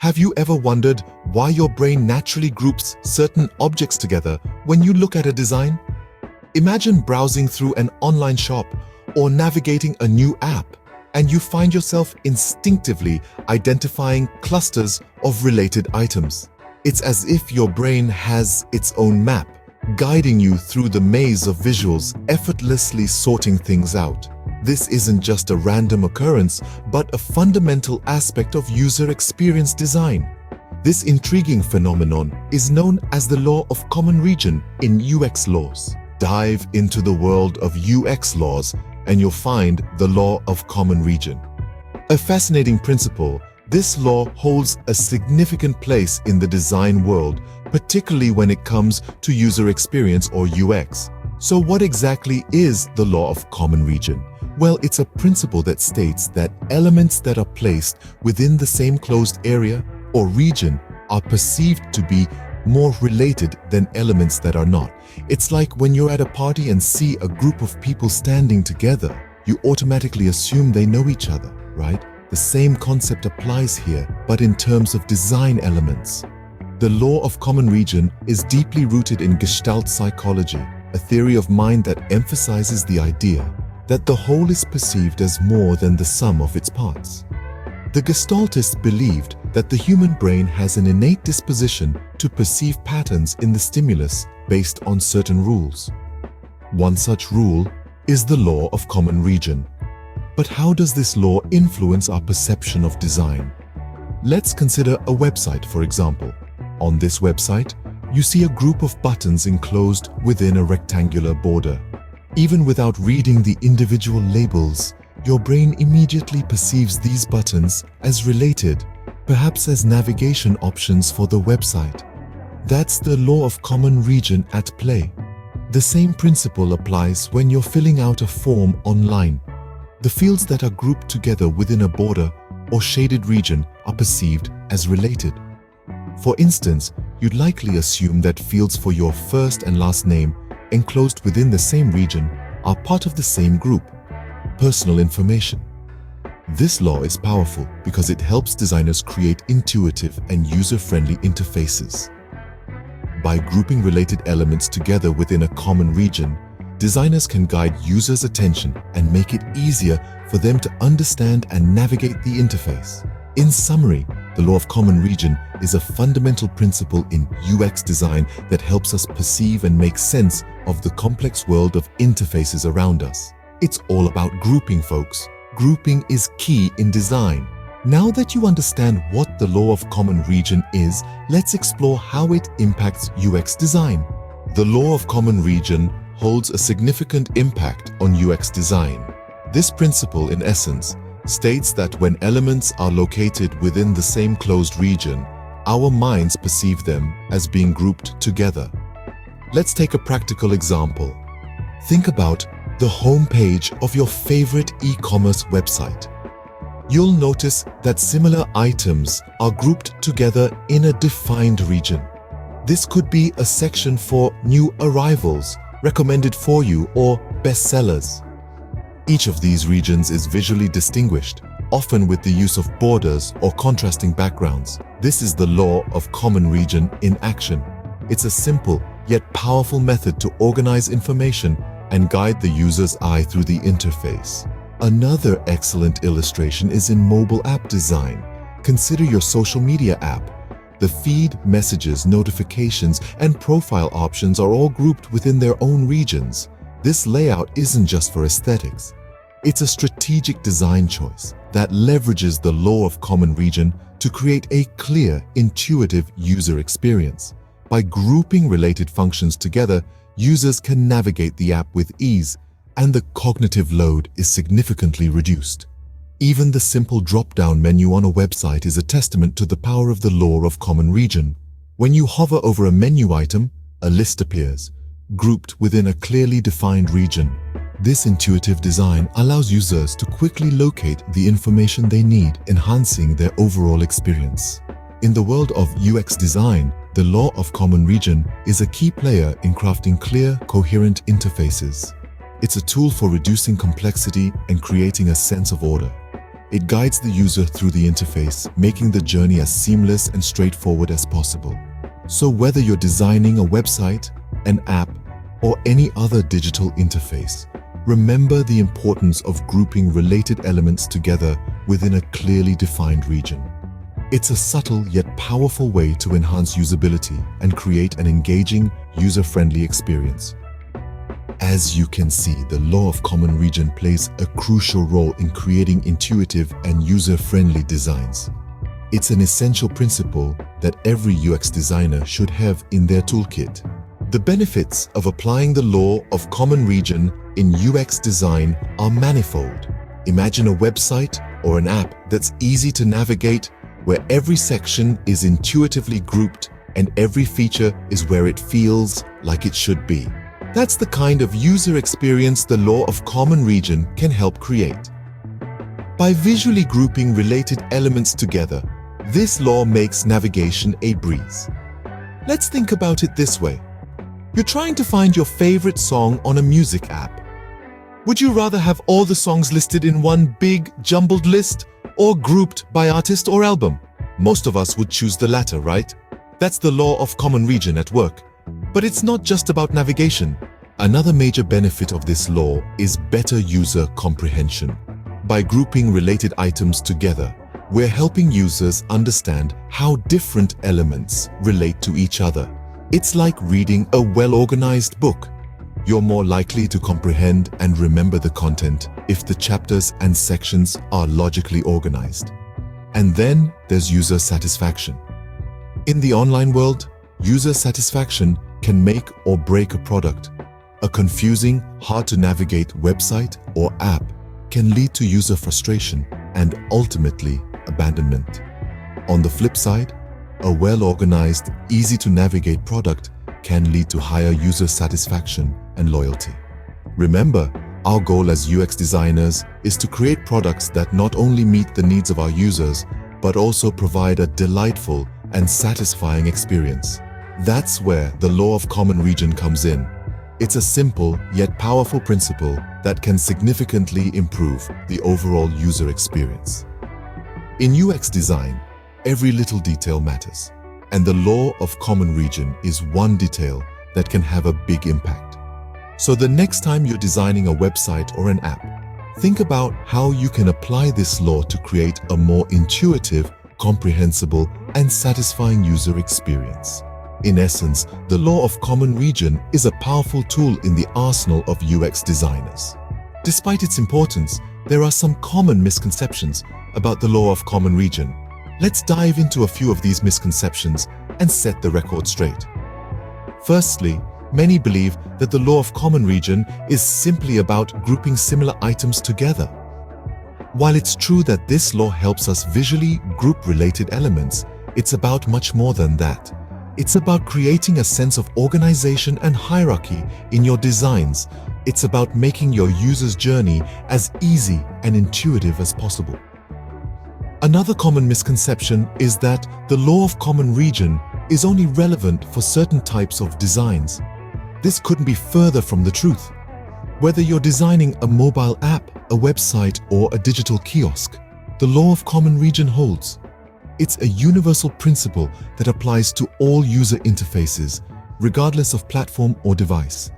Have you ever wondered why your brain naturally groups certain objects together when you look at a design? Imagine browsing through an online shop or navigating a new app, and you find yourself instinctively identifying clusters of related items. It's as if your brain has its own map, guiding you through the maze of visuals, effortlessly sorting things out. This isn't just a random occurrence, but a fundamental aspect of user experience design. This intriguing phenomenon is known as the law of common region in UX laws. Dive into the world of UX laws and you'll find the law of common region. A fascinating principle, this law holds a significant place in the design world, particularly when it comes to user experience or UX. So what exactly is the law of common region? Well, it's a principle that states that elements that are placed within the same closed area or region are perceived to be more related than elements that are not. It's like when you're at a party and see a group of people standing together, you automatically assume they know each other, right? The same concept applies here, but in terms of design elements. The law of common region is deeply rooted in Gestalt psychology, a theory of mind that emphasizes the idea that the whole is perceived as more than the sum of its parts. The Gestaltists believed that the human brain has an innate disposition to perceive patterns in the stimulus based on certain rules. One such rule is the law of common region. But how does this law influence our perception of design? Let's consider a website, for example. On this website, you see a group of buttons enclosed within a rectangular border. Even without reading the individual labels, your brain immediately perceives these buttons as related, perhaps as navigation options for the website. That's the law of common region at play. The same principle applies when you're filling out a form online. The fields that are grouped together within a border or shaded region are perceived as related. For instance, you'd likely assume that fields for your first and last name enclosed within the same region are part of the same group, personal information. This law is powerful because it helps designers create intuitive and user-friendly interfaces. By grouping related elements together within a common region, designers can guide users' attention and make it easier for them to understand and navigate the interface. In summary, the law of common region is a fundamental principle in UX design that helps us perceive and make sense of the complex world of interfaces around us. It's all about grouping, folks. Grouping is key in design. Now that you understand what the law of common region is, let's explore how it impacts UX design. The law of common region holds a significant impact on UX design. This principle, in essence, states that when elements are located within the same closed region, our minds perceive them as being grouped together. Let's take a practical example. Think about the home page of your favorite e-commerce website. You'll notice that similar items are grouped together in a defined region. This could be a section for new arrivals, recommended for you, or bestsellers. Each of these regions is visually distinguished, often with the use of borders or contrasting backgrounds. This is the law of common region in action. It's a simple yet powerful method to organize information and guide the user's eye through the interface. Another excellent illustration is in mobile app design. Consider your social media app. The feed, messages, notifications, and profile options are all grouped within their own regions. This layout isn't just for aesthetics. It's a strategic design choice that leverages the law of common region to create a clear, intuitive user experience. By grouping related functions together, users can navigate the app with ease, and the cognitive load is significantly reduced. Even the simple drop-down menu on a website is a testament to the power of the law of common region. When you hover over a menu item, a list appears, grouped within a clearly defined region. This intuitive design allows users to quickly locate the information they need, enhancing their overall experience. In the world of UX design, the law of common region is a key player in crafting clear, coherent interfaces. It's a tool for reducing complexity and creating a sense of order. It guides the user through the interface, making the journey as seamless and straightforward as possible. So whether you're designing a website, an app, or any other digital interface, remember the importance of grouping related elements together within a clearly defined region. It's a subtle yet powerful way to enhance usability and create an engaging, user-friendly experience. As you can see, the law of common region plays a crucial role in creating intuitive and user-friendly designs. It's an essential principle that every UX designer should have in their toolkit. The benefits of applying the law of common region in UX design are manifold. Imagine a website or an app that's easy to navigate, where every section is intuitively grouped and every feature is where it feels like it should be. That's the kind of user experience the law of common region can help create. By visually grouping related elements together, this law makes navigation a breeze. Let's think about it this way. You're trying to find your favorite song on a music app. Would you rather have all the songs listed in one big, jumbled list or grouped by artist or album? Most of us would choose the latter, right? That's the law of common region at work. But it's not just about navigation. Another major benefit of this law is better user comprehension. By grouping related items together, we're helping users understand how different elements relate to each other. It's like reading a well-organized book. You're more likely to comprehend and remember the content if the chapters and sections are logically organized. And then there's user satisfaction. In the online world, user satisfaction can make or break a product. A confusing, hard-to-navigate website or app can lead to user frustration and ultimately abandonment. On the flip side, a well-organized, easy-to-navigate product can lead to higher user satisfaction and loyalty. Remember, our goal as UX designers is to create products that not only meet the needs of our users, but also provide a delightful and satisfying experience. That's where the law of common region comes in. It's a simple yet powerful principle that can significantly improve the overall user experience. In UX design, every little detail matters, and the law of common region is one detail that can have a big impact. So the next time you're designing a website or an app, think about how you can apply this law to create a more intuitive, comprehensible, and satisfying user experience. In essence, the law of common region is a powerful tool in the arsenal of UX designers. Despite its importance, there are some common misconceptions about the law of common region. Let's dive into a few of these misconceptions and set the record straight. Firstly, many believe that the law of common region is simply about grouping similar items together. While it's true that this law helps us visually group related elements, it's about much more than that. It's about creating a sense of organization and hierarchy in your designs. It's about making your user's journey as easy and intuitive as possible. Another common misconception is that the law of common region is only relevant for certain types of designs. This couldn't be further from the truth. Whether you're designing a mobile app, a website, or a digital kiosk, the law of common region holds. It's a universal principle that applies to all user interfaces, regardless of platform or device.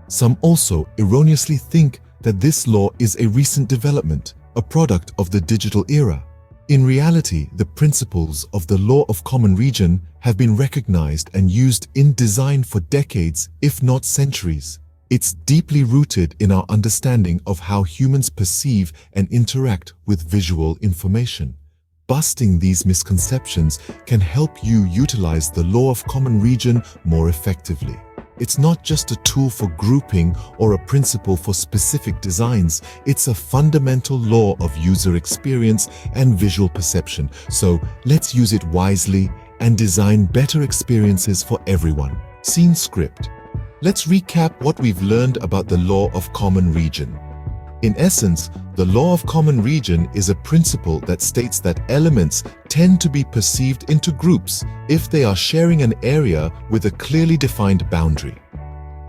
Some also erroneously think that this law is a recent development, a product of the digital era. In reality, the principles of the law of common region have been recognized and used in design for decades, if not centuries. It's deeply rooted in our understanding of how humans perceive and interact with visual information. Busting these misconceptions can help you utilize the law of common region more effectively. It's not just a tool for grouping or a principle for specific designs. It's a fundamental law of user experience and visual perception. So let's use it wisely and design better experiences for everyone. Scene script. Let's recap what we've learned about the law of common region. In essence, the law of common region is a principle that states that elements tend to be perceived into groups if they are sharing an area with a clearly defined boundary.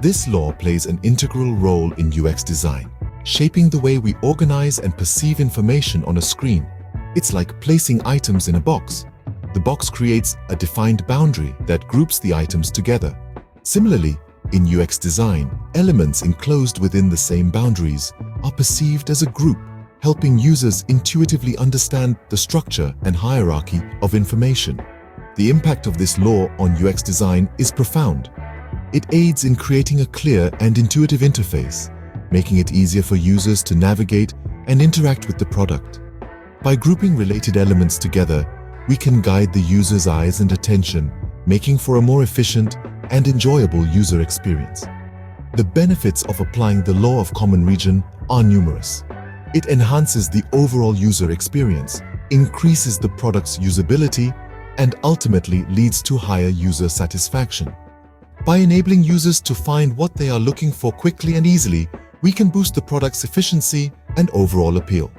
This law plays an integral role in UX design. shaping the way we organize and perceive information on a screen. It's like placing items in a box. The box creates a defined boundary that groups the items together. Similarly, in UX design, elements enclosed within the same boundaries are perceived as a group, helping users intuitively understand the structure and hierarchy of information. The impact of this law on UX design is profound. It aids in creating a clear and intuitive interface, making it easier for users to navigate and interact with the product. By grouping related elements together, we can guide the user's eyes and attention, making for a more efficient and enjoyable user experience. The benefits of applying the law of common region are numerous. It enhances the overall user experience, increases the product's usability, and ultimately leads to higher user satisfaction. By enabling users to find what they are looking for quickly and easily, we can boost the product's efficiency and overall appeal.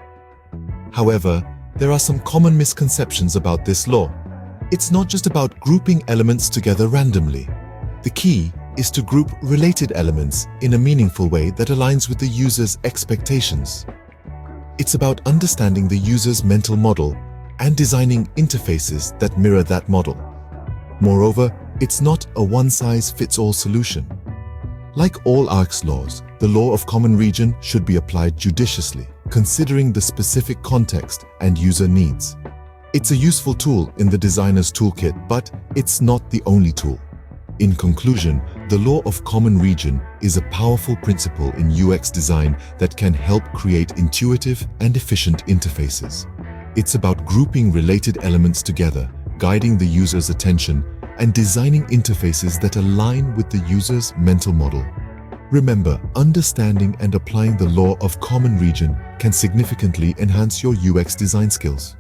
However, there are some common misconceptions about this law. It's not just about grouping elements together randomly. The key is to group related elements in a meaningful way that aligns with the user's expectations. It's about understanding the user's mental model and designing interfaces that mirror that model. Moreover, it's not a one-size-fits-all solution. Like all UX laws, the law of common region should be applied judiciously, considering the specific context and user needs. It's a useful tool in the designer's toolkit, but it's not the only tool. In conclusion, the law of common region is a powerful principle in UX design that can help create intuitive and efficient interfaces. It's about grouping related elements together, guiding the user's attention, and designing interfaces that align with the user's mental model. Remember, understanding and applying the law of common region can significantly enhance your UX design skills.